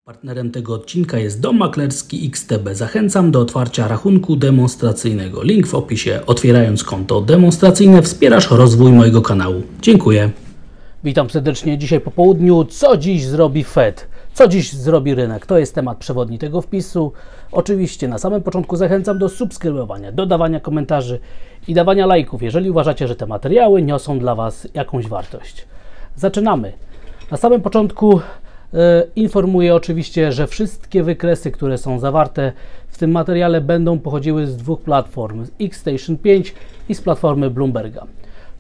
Partnerem tego odcinka jest Dom Maklerski XTB. Zachęcam do otwarcia rachunku demonstracyjnego. Link w opisie. Otwierając konto demonstracyjne wspierasz rozwój mojego kanału. Dziękuję. Witam serdecznie dzisiaj po południu. Co dziś zrobi Fed? Co dziś zrobi rynek? To jest temat przewodni tego wpisu. Oczywiście na samym początku zachęcam do subskrybowania, dodawania komentarzy i dawania lajków, jeżeli uważacie, że te materiały niosą dla Was jakąś wartość. Zaczynamy. Na samym początku informuję oczywiście, że wszystkie wykresy, które są zawarte w tym materiale, będą pochodziły z dwóch platform, z Xstation 5 i z platformy Bloomberga.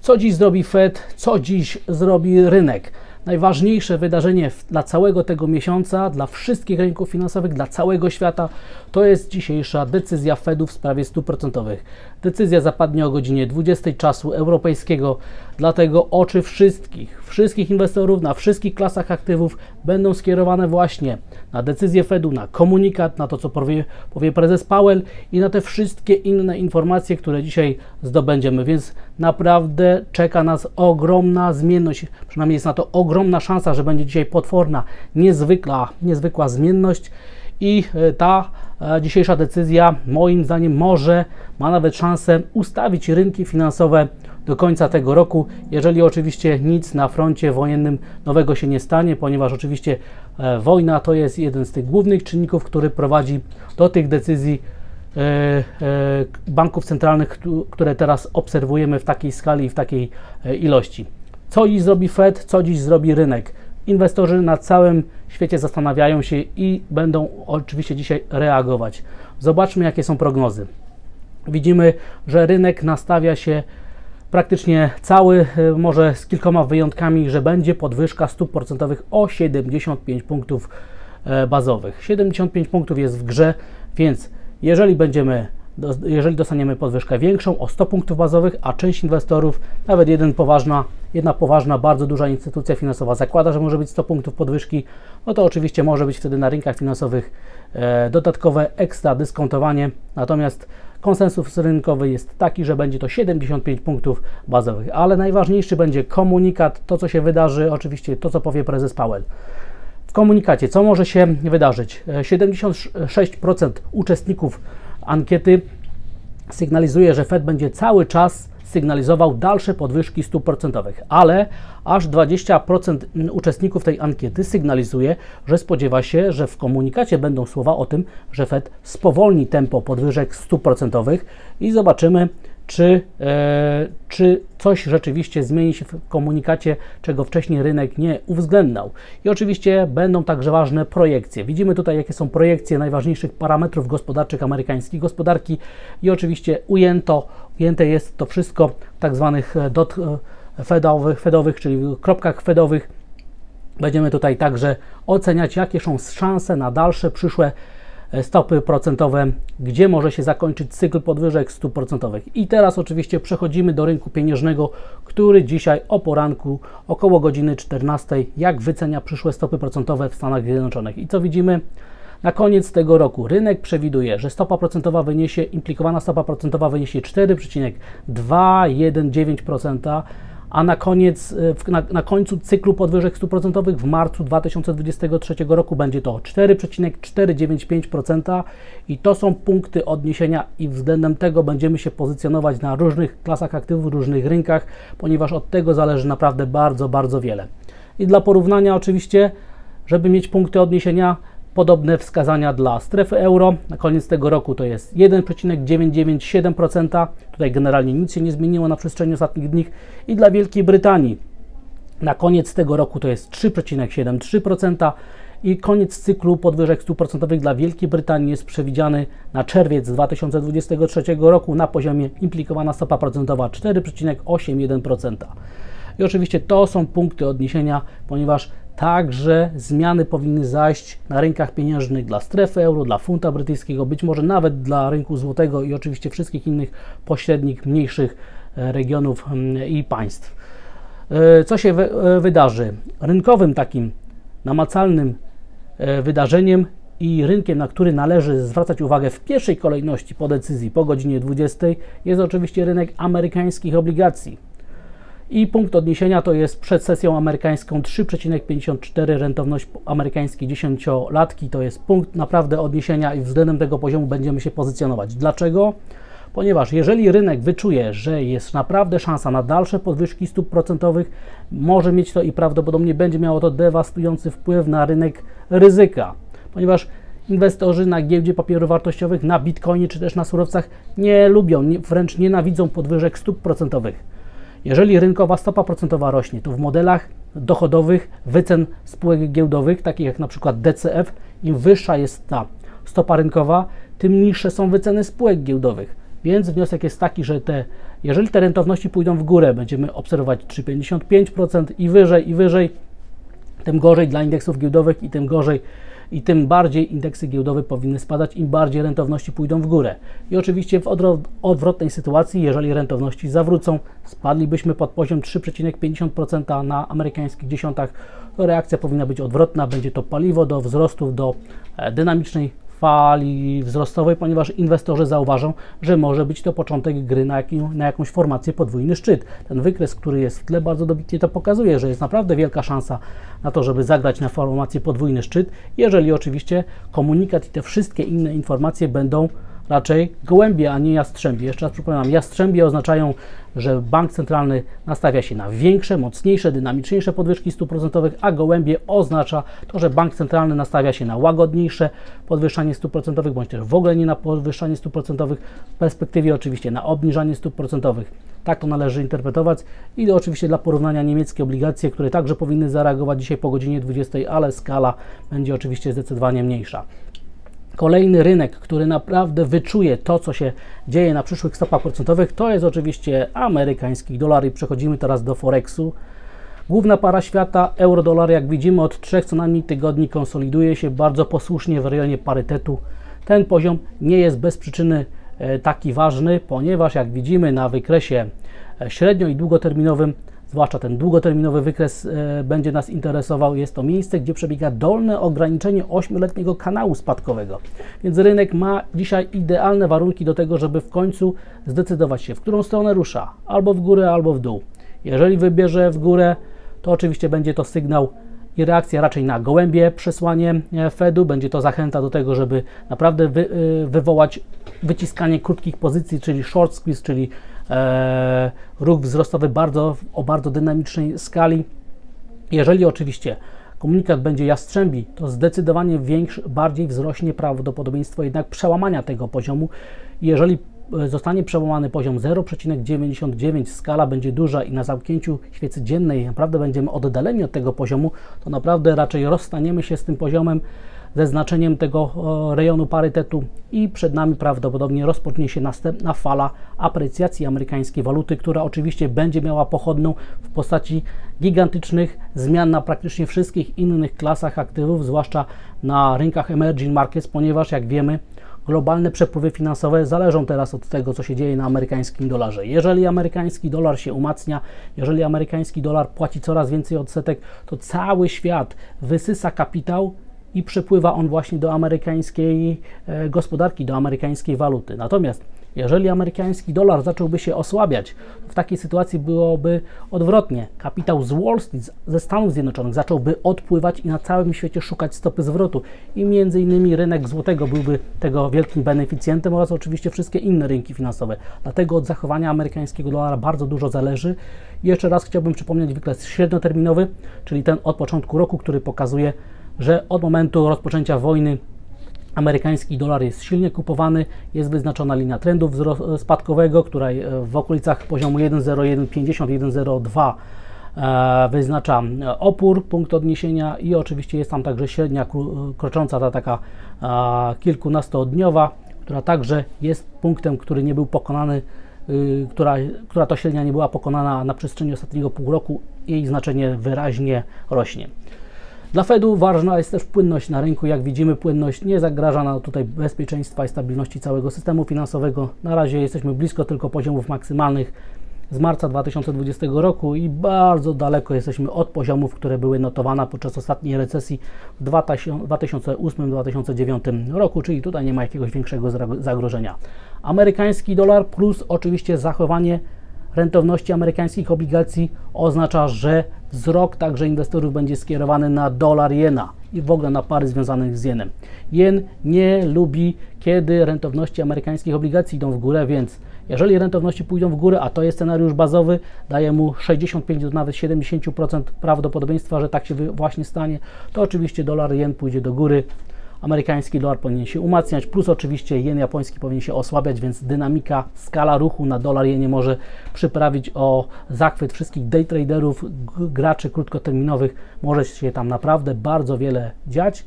Co dziś zrobi Fed? Co dziś zrobi rynek? Najważniejsze wydarzenie dla całego tego miesiąca, dla wszystkich rynków finansowych, dla całego świata, to jest dzisiejsza decyzja Fedu w sprawie stóp procentowych. Decyzja zapadnie o godzinie 20 czasu europejskiego, dlatego oczy wszystkich inwestorów na wszystkich klasach aktywów będą skierowane właśnie na decyzję Fedu, na komunikat, na to, co powie prezes Powell i na te wszystkie inne informacje, które dzisiaj zdobędziemy, więc naprawdę czeka nas ogromna zmienność, przynajmniej jest na to ogromna szansa, że będzie dzisiaj potworna, niezwykła zmienność i ta dzisiejsza decyzja moim zdaniem ma nawet szansę ustawić rynki finansowe do końca tego roku, jeżeli oczywiście nic na froncie wojennym nowego się nie stanie, ponieważ oczywiście wojna to jest jeden z tych głównych czynników, który prowadzi do tych decyzji banków centralnych, które teraz obserwujemy w takiej skali i w takiej ilości. Co dziś zrobi Fed, co dziś zrobi rynek? Inwestorzy na całym świecie zastanawiają się i będą oczywiście dzisiaj reagować. Zobaczmy, jakie są prognozy. Widzimy, że rynek nastawia się praktycznie cały, może z kilkoma wyjątkami, że będzie podwyżka stóp procentowych o 75 punktów bazowych. 75 punktów jest w grze, więc jeżeli dostaniemy podwyżkę większą o 100 punktów bazowych, a część inwestorów, nawet jedna poważna, bardzo duża instytucja finansowa zakłada, że może być 100 punktów podwyżki, no to oczywiście może być wtedy na rynkach finansowych dodatkowe ekstra dyskontowanie, natomiast konsensus rynkowy jest taki, że będzie to 75 punktów bazowych, ale najważniejszy będzie komunikat, to co się wydarzy, oczywiście to co powie prezes Powell. W komunikacie, co może się wydarzyć? 76% uczestników ankiety sygnalizuje, że Fed będzie cały czas sygnalizował dalsze podwyżki stóp procentowych, ale aż 20% uczestników tej ankiety sygnalizuje, że spodziewa się, że w komunikacie będą słowa o tym, że Fed spowolni tempo podwyżek stóp procentowych i zobaczymy, czy coś rzeczywiście zmieni się w komunikacie, czego wcześniej rynek nie uwzględniał. I oczywiście będą także ważne projekcje. Widzimy tutaj, jakie są projekcje najważniejszych parametrów gospodarczych amerykańskiej gospodarki i oczywiście ujęte jest to wszystko w tak zwanych fedowych, czyli kropkach fedowych. Będziemy tutaj także oceniać, jakie są szanse na dalsze przyszłe stopy procentowe, gdzie może się zakończyć cykl podwyżek stóp procentowych. I teraz oczywiście przechodzimy do rynku pieniężnego, który dzisiaj o poranku około godziny 14, jak wycenia przyszłe stopy procentowe w Stanach Zjednoczonych. I co widzimy? Na koniec tego roku rynek przewiduje, że implikowana stopa procentowa wyniesie 4,219%, a na końcu cyklu podwyżek stóp procentowych w marcu 2023 roku będzie to 4,495% i to są punkty odniesienia i względem tego będziemy się pozycjonować na różnych klasach aktywów, różnych rynkach, ponieważ od tego zależy naprawdę bardzo, bardzo wiele. I dla porównania oczywiście, żeby mieć punkty odniesienia, podobne wskazania dla strefy euro. Na koniec tego roku to jest 1,997%. Tutaj generalnie nic się nie zmieniło na przestrzeni ostatnich dni. I dla Wielkiej Brytanii na koniec tego roku to jest 3,73%. I koniec cyklu podwyżek stóp procentowych dla Wielkiej Brytanii jest przewidziany na czerwiec 2023 roku na poziomie implikowana stopa procentowa 4,81%. I oczywiście to są punkty odniesienia, ponieważ także zmiany powinny zajść na rynkach pieniężnych dla strefy euro, dla funta brytyjskiego, być może nawet dla rynku złotego i oczywiście wszystkich innych pośrednich, mniejszych regionów i państw. Co się wydarzy? Rynkowym takim namacalnym wydarzeniem i rynkiem, na który należy zwracać uwagę w pierwszej kolejności po decyzji po godzinie 20, jest oczywiście rynek amerykańskich obligacji. I punkt odniesienia to jest przed sesją amerykańską 3,54 rentowność amerykańskiej 10-latki. To jest punkt naprawdę odniesienia i względem tego poziomu będziemy się pozycjonować. Dlaczego? Ponieważ jeżeli rynek wyczuje, że jest naprawdę szansa na dalsze podwyżki stóp procentowych, może mieć to i prawdopodobnie będzie miało to dewastujący wpływ na rynek ryzyka. Ponieważ inwestorzy na giełdzie papierów wartościowych, na bitcoinie czy też na surowcach nie lubią, wręcz nienawidzą podwyżek stóp procentowych. Jeżeli rynkowa stopa procentowa rośnie, to w modelach dochodowych wycen spółek giełdowych, takich jak na przykład DCF, im wyższa jest ta stopa rynkowa, tym niższe są wyceny spółek giełdowych. Więc wniosek jest taki, że jeżeli te rentowności pójdą w górę, będziemy obserwować 3,55% i wyżej, tym gorzej dla indeksów giełdowych i tym gorzej i tym bardziej indeksy giełdowe powinny spadać, im bardziej rentowności pójdą w górę. I oczywiście w odwrotnej sytuacji, jeżeli rentowności zawrócą, spadlibyśmy pod poziom 3,50% na amerykańskich dziesiątach, to reakcja powinna być odwrotna, będzie to paliwo do wzrostów, do dynamicznej fali wzrostowej, ponieważ inwestorzy zauważą, że może być to początek gry na jakąś formację podwójny szczyt. Ten wykres, który jest w tle, bardzo dobitnie to pokazuje, że jest naprawdę wielka szansa na to, żeby zagrać na formację podwójny szczyt, jeżeli oczywiście komunikat i te wszystkie inne informacje będą raczej gołębie, a nie jastrzębie. Jeszcze raz przypominam, jastrzębie oznaczają, że bank centralny nastawia się na większe, mocniejsze, dynamiczniejsze podwyżki stóp procentowych, a gołębie oznacza to, że bank centralny nastawia się na łagodniejsze podwyższanie stóp procentowych, bądź też w ogóle nie na podwyższanie stóp procentowych, w perspektywie oczywiście na obniżanie stóp procentowych. Tak to należy interpretować i oczywiście dla porównania niemieckie obligacje, które także powinny zareagować dzisiaj po godzinie 20, ale skala będzie oczywiście zdecydowanie mniejsza. Kolejny rynek, który naprawdę wyczuje to, co się dzieje na przyszłych stopach procentowych, to jest oczywiście amerykański dolar i przechodzimy teraz do Forexu. Główna para świata, euro-dolar, jak widzimy od 3 co najmniej tygodni konsoliduje się bardzo posłusznie w rejonie parytetu. Ten poziom nie jest bez przyczyny taki ważny, ponieważ jak widzimy na wykresie średnio i długoterminowym, zwłaszcza ten długoterminowy wykres będzie nas interesował. Jest to miejsce, gdzie przebiega dolne ograniczenie 8-letniego kanału spadkowego. Więc rynek ma dzisiaj idealne warunki do tego, żeby w końcu zdecydować się, w którą stronę rusza. Albo w górę, albo w dół. Jeżeli wybierze w górę, to oczywiście będzie to sygnał i reakcja raczej na gołębie przesłanie Fedu. Będzie to zachęta do tego, żeby naprawdę wywołać wyciskanie krótkich pozycji, czyli short squeeze, czyli ruch wzrostowy o bardzo dynamicznej skali. Jeżeli oczywiście komunikat będzie jastrzębi, to zdecydowanie bardziej wzrośnie prawdopodobieństwo jednak przełamania tego poziomu. Jeżeli zostanie przełamany poziom 0,99, skala będzie duża i na zamknięciu świecy dziennej naprawdę będziemy oddaleni od tego poziomu, to naprawdę raczej rozstaniemy się z tym poziomem ze znaczeniem tego rejonu parytetu i przed nami prawdopodobnie rozpocznie się następna fala aprecjacji amerykańskiej waluty, która oczywiście będzie miała pochodną w postaci gigantycznych zmian na praktycznie wszystkich innych klasach aktywów, zwłaszcza na rynkach emerging markets, ponieważ jak wiemy, globalne przepływy finansowe zależą teraz od tego, co się dzieje na amerykańskim dolarze. Jeżeli amerykański dolar się umacnia, jeżeli amerykański dolar płaci coraz więcej odsetek, to cały świat wysysa kapitał i przepływa on właśnie do amerykańskiej gospodarki, do amerykańskiej waluty. Natomiast jeżeli amerykański dolar zacząłby się osłabiać, w takiej sytuacji byłoby odwrotnie. Kapitał z Wall Street, ze Stanów Zjednoczonych zacząłby odpływać i na całym świecie szukać stopy zwrotu. I między innymi rynek złotego byłby tego wielkim beneficjentem oraz oczywiście wszystkie inne rynki finansowe. Dlatego od zachowania amerykańskiego dolara bardzo dużo zależy. I jeszcze raz chciałbym przypomnieć wykres średnioterminowy, czyli ten od początku roku, który pokazuje, że od momentu rozpoczęcia wojny amerykański dolar jest silnie kupowany, jest wyznaczona linia trendu spadkowego, która w okolicach poziomu 1,0150, 1,02 wyznacza opór, punkt odniesienia i oczywiście jest tam także średnia krocząca, ta taka kilkunastodniowa, która także jest punktem, który nie był pokonany, która to średnia nie była pokonana na przestrzeni ostatniego pół roku, jej znaczenie wyraźnie rośnie. Dla Fedu ważna jest też płynność na rynku. Jak widzimy, płynność nie zagraża nam tutaj bezpieczeństwa i stabilności całego systemu finansowego. Na razie jesteśmy blisko tylko poziomów maksymalnych z marca 2020 roku i bardzo daleko jesteśmy od poziomów, które były notowane podczas ostatniej recesji w 2008-2009 roku, czyli tutaj nie ma jakiegoś większego zagrożenia. Amerykański dolar plus oczywiście zachowanie rentowności amerykańskich obligacji oznacza, że wzrok także inwestorów będzie skierowany na dolar jena i w ogóle na pary związanych z jenem. Jen nie lubi, kiedy rentowności amerykańskich obligacji idą w górę, więc jeżeli rentowności pójdą w górę, a to jest scenariusz bazowy, daje mu 65 do nawet 70% prawdopodobieństwa, że tak się właśnie stanie, to oczywiście dolar jen pójdzie do góry. Amerykański dolar powinien się umacniać, plus oczywiście jen japoński powinien się osłabiać, więc dynamika, skala ruchu na dolar jenie może przyprawić o zachwyt wszystkich day traderów, graczy krótkoterminowych. Może się tam naprawdę bardzo wiele dziać.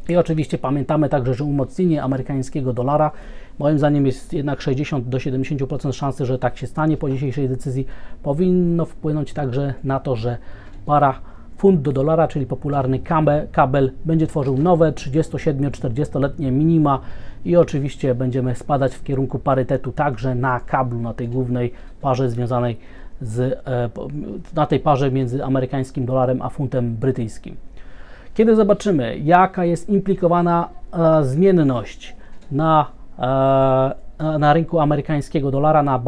I oczywiście pamiętamy także, że umocnienie amerykańskiego dolara, moim zdaniem jest jednak 60 do 70% szansy, że tak się stanie po dzisiejszej decyzji, powinno wpłynąć także na to, że para funt do dolara, czyli popularny kabel, będzie tworzył nowe 37-40-letnie minima i oczywiście będziemy spadać w kierunku parytetu także na kablu, na tej głównej parze związanej na tej parze między amerykańskim dolarem a funtem brytyjskim. Kiedy zobaczymy, jaka jest implikowana zmienność na rynku amerykańskiego dolara, na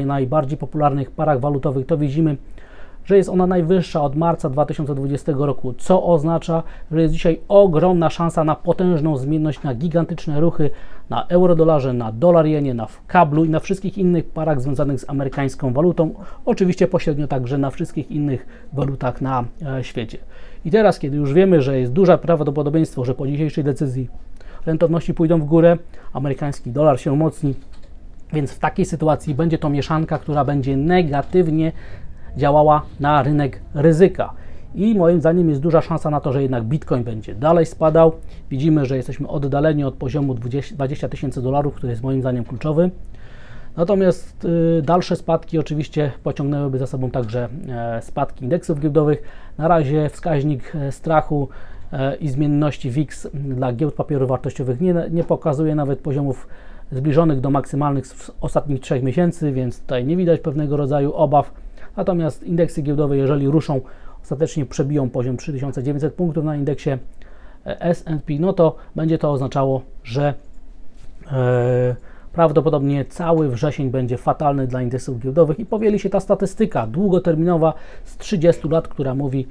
najbardziej popularnych parach walutowych, to widzimy, że jest ona najwyższa od marca 2020 roku, co oznacza, że jest dzisiaj ogromna szansa na potężną zmienność, na gigantyczne ruchy na euro-dolarze, na dolar-jenie, na kablu i na wszystkich innych parach związanych z amerykańską walutą, oczywiście pośrednio także na wszystkich innych walutach na świecie. I teraz, kiedy już wiemy, że jest duże prawdopodobieństwo, że po dzisiejszej decyzji rentowności pójdą w górę, amerykański dolar się umocni, więc w takiej sytuacji będzie to mieszanka, która będzie negatywnie działała na rynek ryzyka. I moim zdaniem jest duża szansa na to, że jednak Bitcoin będzie dalej spadał. Widzimy, że jesteśmy oddaleni od poziomu 20 tysięcy dolarów, który jest moim zdaniem kluczowy. Natomiast dalsze spadki oczywiście pociągnęłyby za sobą także spadki indeksów giełdowych. Na razie wskaźnik strachu i zmienności WIX dla giełd papierów wartościowych nie pokazuje nawet poziomów zbliżonych do maksymalnych z ostatnich 3 miesięcy, więc tutaj nie widać pewnego rodzaju obaw. Natomiast indeksy giełdowe, jeżeli ruszą, ostatecznie przebiją poziom 3900 punktów na indeksie S&P, no to będzie to oznaczało, że prawdopodobnie cały wrzesień będzie fatalny dla indeksów giełdowych i powieli się ta statystyka długoterminowa z 30 lat, która mówi,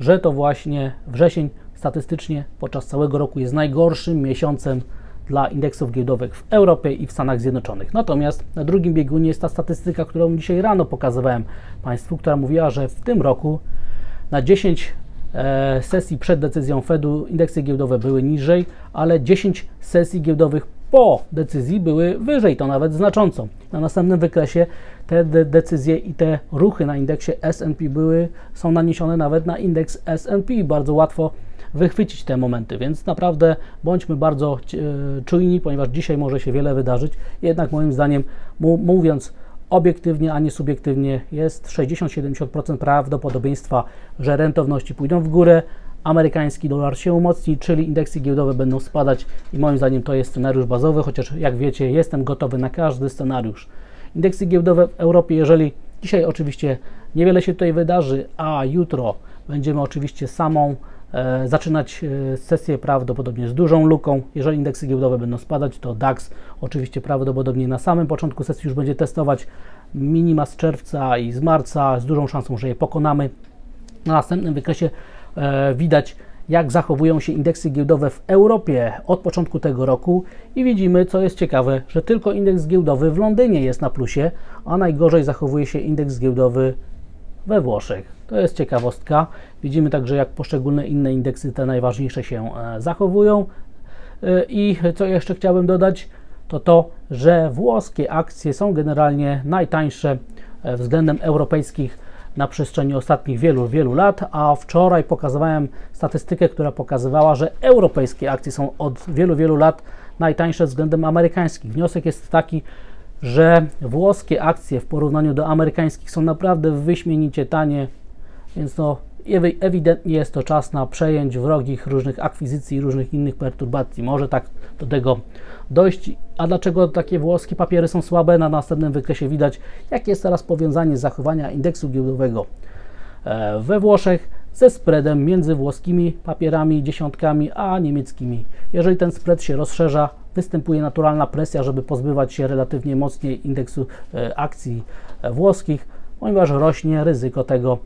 że to właśnie wrzesień statystycznie podczas całego roku jest najgorszym miesiącem dla indeksów giełdowych w Europie i w Stanach Zjednoczonych. Natomiast na drugim biegunie jest ta statystyka, którą dzisiaj rano pokazywałem Państwu, która mówiła, że w tym roku na 10 sesji przed decyzją Fedu indeksy giełdowe były niżej, ale 10 sesji giełdowych po decyzji były wyżej, to nawet znacząco. Na następnym wykresie te decyzje i te ruchy na indeksie S&P są naniesione nawet na indeks S&P. Bardzo łatwo wychwycić te momenty, więc naprawdę bądźmy bardzo czujni, ponieważ dzisiaj może się wiele wydarzyć. Jednak moim zdaniem, mówiąc obiektywnie, a nie subiektywnie, jest 60-70% prawdopodobieństwa, że rentowności pójdą w górę, amerykański dolar się umocni, czyli indeksy giełdowe będą spadać i moim zdaniem to jest scenariusz bazowy, chociaż jak wiecie, jestem gotowy na każdy scenariusz. Indeksy giełdowe w Europie, jeżeli dzisiaj oczywiście niewiele się tutaj wydarzy, a jutro będziemy oczywiście zaczynać sesję prawdopodobnie z dużą luką. Jeżeli indeksy giełdowe będą spadać, to DAX oczywiście prawdopodobnie na samym początku sesji już będzie testować minima z czerwca i z marca, z dużą szansą, że je pokonamy. Na następnym wykresie widać, jak zachowują się indeksy giełdowe w Europie od początku tego roku i widzimy, co jest ciekawe, że tylko indeks giełdowy w Londynie jest na plusie, a najgorzej zachowuje się indeks giełdowy we Włoszech. To jest ciekawostka. Widzimy także, jak poszczególne inne indeksy, te najważniejsze, się zachowują. I co jeszcze chciałbym dodać, to, że włoskie akcje są generalnie najtańsze względem europejskich na przestrzeni ostatnich wielu lat, a wczoraj pokazywałem statystykę, która pokazywała, że europejskie akcje są od wielu lat najtańsze względem amerykańskich. Wniosek jest taki, że włoskie akcje w porównaniu do amerykańskich są naprawdę wyśmienicie tanie, więc no ewidentnie jest to czas na przejęć wrogich różnych akwizycji i różnych innych perturbacji. Może tak do tego dojść. A dlaczego takie włoskie papiery są słabe? Na następnym wykresie widać, jakie jest teraz powiązanie zachowania indeksu giełdowego we Włoszech ze spreadem między włoskimi papierami, dziesiątkami, a niemieckimi. Jeżeli ten spread się rozszerza, występuje naturalna presja, żeby pozbywać się relatywnie mocniej indeksu akcji włoskich, ponieważ rośnie ryzyko tego,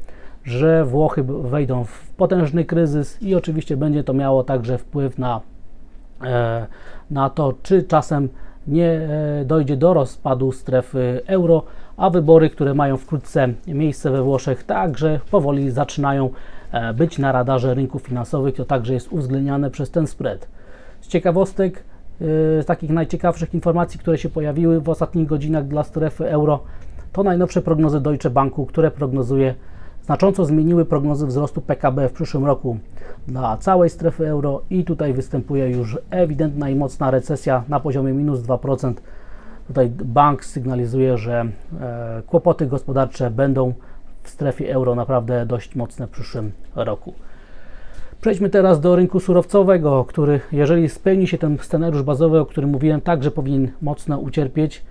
że Włochy wejdą w potężny kryzys i oczywiście będzie to miało także wpływ na to, czy czasem nie dojdzie do rozpadu strefy euro, a wybory, które mają wkrótce miejsce we Włoszech, także powoli zaczynają być na radarze rynków finansowych. To także jest uwzględniane przez ten spread. Z ciekawostek, z takich najciekawszych informacji, które się pojawiły w ostatnich godzinach dla strefy euro, to najnowsze prognozy Deutsche Banku, które znacząco zmieniły prognozy wzrostu PKB w przyszłym roku dla całej strefy euro i tutaj występuje już ewidentna i mocna recesja na poziomie minus 2%. Tutaj bank sygnalizuje, że kłopoty gospodarcze będą w strefie euro naprawdę dość mocne w przyszłym roku. Przejdźmy teraz do rynku surowcowego, który, jeżeli spełni się ten scenariusz bazowy, o którym mówiłem, także powinien mocno ucierpieć.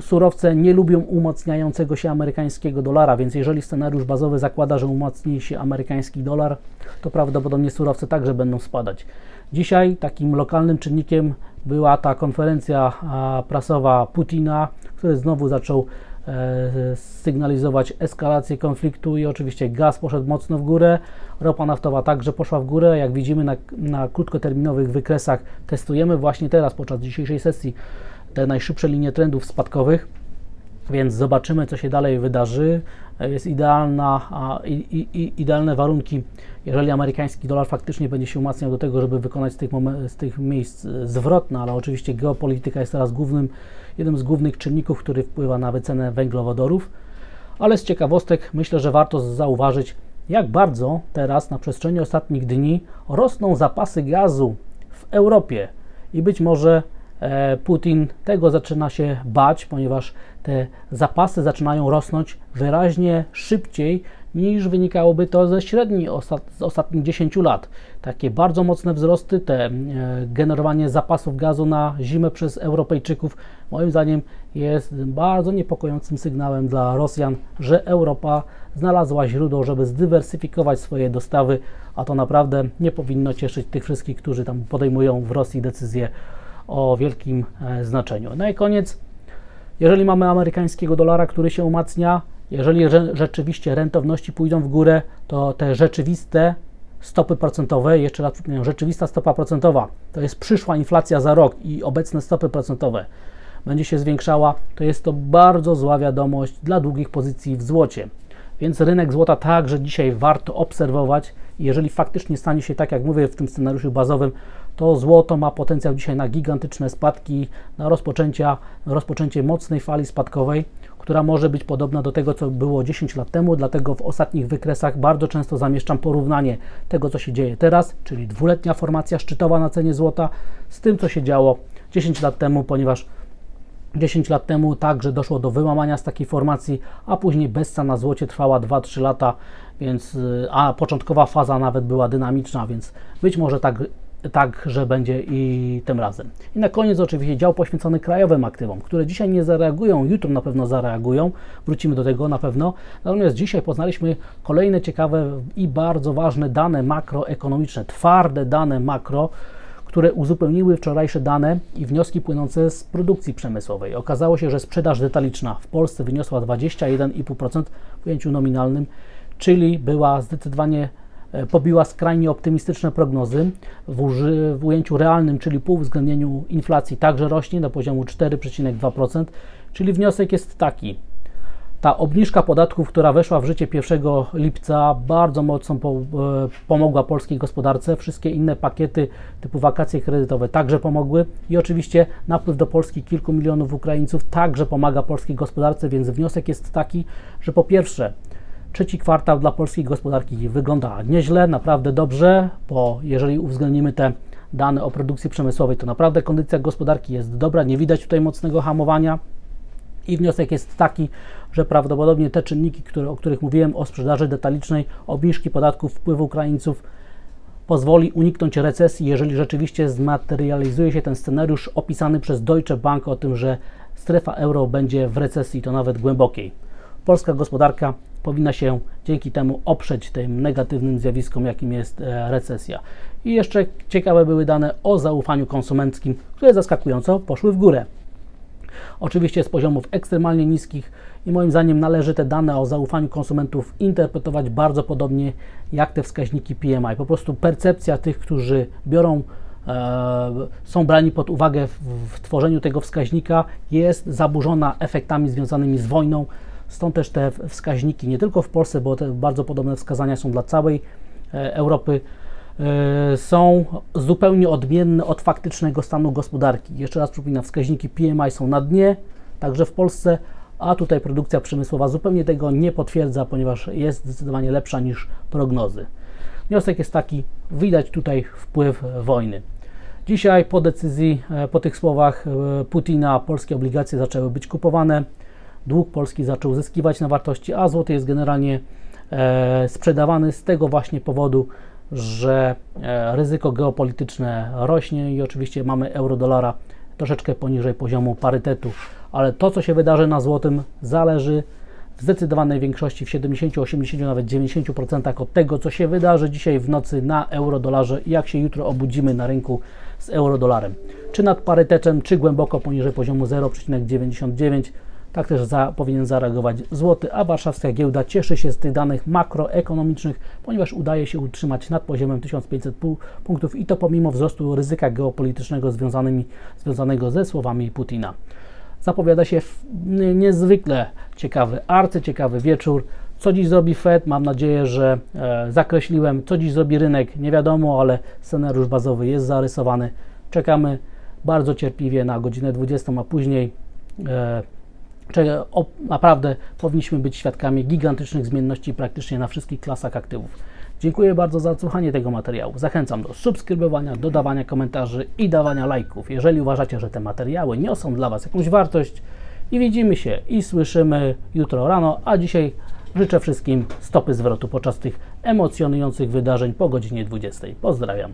Surowce nie lubią umacniającego się amerykańskiego dolara, więc jeżeli scenariusz bazowy zakłada, że umocni się amerykański dolar, to prawdopodobnie surowce także będą spadać. Dzisiaj takim lokalnym czynnikiem była ta konferencja prasowa Putina, który znowu zaczął sygnalizować eskalację konfliktu i oczywiście gaz poszedł mocno w górę, ropa naftowa także poszła w górę. Jak widzimy na krótkoterminowych wykresach testujemy właśnie teraz podczas dzisiejszej sesji te najszybsze linie trendów spadkowych, więc zobaczymy, co się dalej wydarzy. Jest idealne warunki, jeżeli amerykański dolar faktycznie będzie się umacniał do tego, żeby wykonać z tych miejsc zwrot, ale oczywiście geopolityka jest teraz jednym z głównych czynników, który wpływa na wycenę węglowodorów. Ale z ciekawostek myślę, że warto zauważyć, jak bardzo teraz na przestrzeni ostatnich dni rosną zapasy gazu w Europie i być może Putin tego zaczyna się bać, ponieważ te zapasy zaczynają rosnąć wyraźnie szybciej niż wynikałoby to ze średniej z ostatnich 10 lat. Takie bardzo mocne wzrosty, generowanie zapasów gazu na zimę przez Europejczyków, moim zdaniem jest bardzo niepokojącym sygnałem dla Rosjan, że Europa znalazła źródło, żeby zdywersyfikować swoje dostawy, a to naprawdę nie powinno cieszyć tych wszystkich, którzy tam podejmują w Rosji decyzje o wielkim znaczeniu. No i koniec, jeżeli mamy amerykańskiego dolara, który się umacnia, jeżeli rzeczywiście rentowności pójdą w górę, to te rzeczywiste stopy procentowe, jeszcze raz przypomnę, rzeczywista stopa procentowa, to jest przyszła inflacja za rok i obecne stopy procentowe będzie się zwiększała, to jest to bardzo zła wiadomość dla długich pozycji w złocie. Więc rynek złota także dzisiaj warto obserwować. Jeżeli faktycznie stanie się tak, jak mówię w tym scenariuszu bazowym, to złoto ma potencjał dzisiaj na gigantyczne spadki, na rozpoczęcie mocnej fali spadkowej, która może być podobna do tego, co było 10 lat temu, dlatego w ostatnich wykresach bardzo często zamieszczam porównanie tego, co się dzieje teraz, czyli dwuletnia formacja szczytowa na cenie złota, z tym, co się działo 10 lat temu, ponieważ 10 lat temu także doszło do wyłamania z takiej formacji, a później bezca na złocie trwała 2-3 lata, a początkowa faza nawet była dynamiczna, więc być może tak, że będzie i tym razem. I na koniec oczywiście dział poświęcony krajowym aktywom, które dzisiaj nie zareagują, jutro na pewno zareagują, wrócimy do tego na pewno. Natomiast dzisiaj poznaliśmy kolejne ciekawe i bardzo ważne dane makroekonomiczne, twarde dane makro, które uzupełniły wczorajsze dane i wnioski płynące z produkcji przemysłowej. Okazało się, że sprzedaż detaliczna w Polsce wyniosła 21,5% w ujęciu nominalnym, czyli była zdecydowanie pobiła skrajnie optymistyczne prognozy. W ujęciu realnym, czyli po uwzględnieniu inflacji, także rośnie do poziomu 4,2%, czyli wniosek jest taki. Ta obniżka podatków, która weszła w życie 1 lipca, bardzo mocno pomogła polskiej gospodarce. Wszystkie inne pakiety typu wakacje kredytowe także pomogły i oczywiście napływ do Polski kilku milionów Ukraińców także pomaga polskiej gospodarce, więc wniosek jest taki, że po pierwsze, trzeci kwartał dla polskiej gospodarki wygląda nieźle, naprawdę dobrze, bo jeżeli uwzględnimy te dane o produkcji przemysłowej, to naprawdę kondycja gospodarki jest dobra, nie widać tutaj mocnego hamowania. I wniosek jest taki, że prawdopodobnie te czynniki, o których mówiłem, o sprzedaży detalicznej, obniżki podatków, wpływu Ukraińców, pozwoli uniknąć recesji, jeżeli rzeczywiście zmaterializuje się ten scenariusz opisany przez Deutsche Bank o tym, że strefa euro będzie w recesji, to nawet głębokiej. Polska gospodarka powinna się dzięki temu oprzeć tym negatywnym zjawiskom, jakim jest recesja. I jeszcze ciekawe były dane o zaufaniu konsumenckim, które zaskakująco poszły w górę. Oczywiście z poziomów ekstremalnie niskich i moim zdaniem należy te dane o zaufaniu konsumentów interpretować bardzo podobnie jak te wskaźniki PMI. Po prostu percepcja tych, którzy są brani pod uwagę w tworzeniu tego wskaźnika, jest zaburzona efektami związanymi z wojną. Stąd też te wskaźniki, nie tylko w Polsce, bo te bardzo podobne wskazania są dla całej Europy, są zupełnie odmienne od faktycznego stanu gospodarki. Jeszcze raz przypominam, wskaźniki PMI są na dnie, także w Polsce, a tutaj produkcja przemysłowa zupełnie tego nie potwierdza, ponieważ jest zdecydowanie lepsza niż prognozy. Wniosek jest taki, widać tutaj wpływ wojny. Dzisiaj po decyzji, po tych słowach Putina, polskie obligacje zaczęły być kupowane, dług polski zaczął zyskiwać na wartości, a złoty jest generalnie sprzedawany z tego właśnie powodu, że ryzyko geopolityczne rośnie i oczywiście mamy euro-dolara troszeczkę poniżej poziomu parytetu, ale to, co się wydarzy na złotym, zależy w zdecydowanej większości, w 70, 80, nawet 90% od tego, co się wydarzy dzisiaj w nocy na euro-dolarze i jak się jutro obudzimy na rynku z euro-dolarem. Czy nad parytetem, czy głęboko poniżej poziomu 0,99. Tak też powinien zareagować złoty, a warszawska giełda cieszy się z tych danych makroekonomicznych, ponieważ udaje się utrzymać nad poziomem 1500 punktów i to pomimo wzrostu ryzyka geopolitycznego związanego ze słowami Putina. Zapowiada się niezwykle ciekawy, arcyciekawy wieczór. Co dziś zrobi Fed? Mam nadzieję, że zakreśliłem. Co dziś zrobi rynek? Nie wiadomo, ale scenariusz bazowy jest zarysowany. Czekamy bardzo cierpliwie na godzinę 20, a później naprawdę powinniśmy być świadkami gigantycznych zmienności praktycznie na wszystkich klasach aktywów. Dziękuję bardzo za odsłuchanie tego materiału. Zachęcam do subskrybowania, dodawania komentarzy i dawania lajków, jeżeli uważacie, że te materiały niosą dla Was jakąś wartość. I widzimy się i słyszymy jutro rano, a dzisiaj życzę wszystkim stopy zwrotu podczas tych emocjonujących wydarzeń po godzinie 20. Pozdrawiam.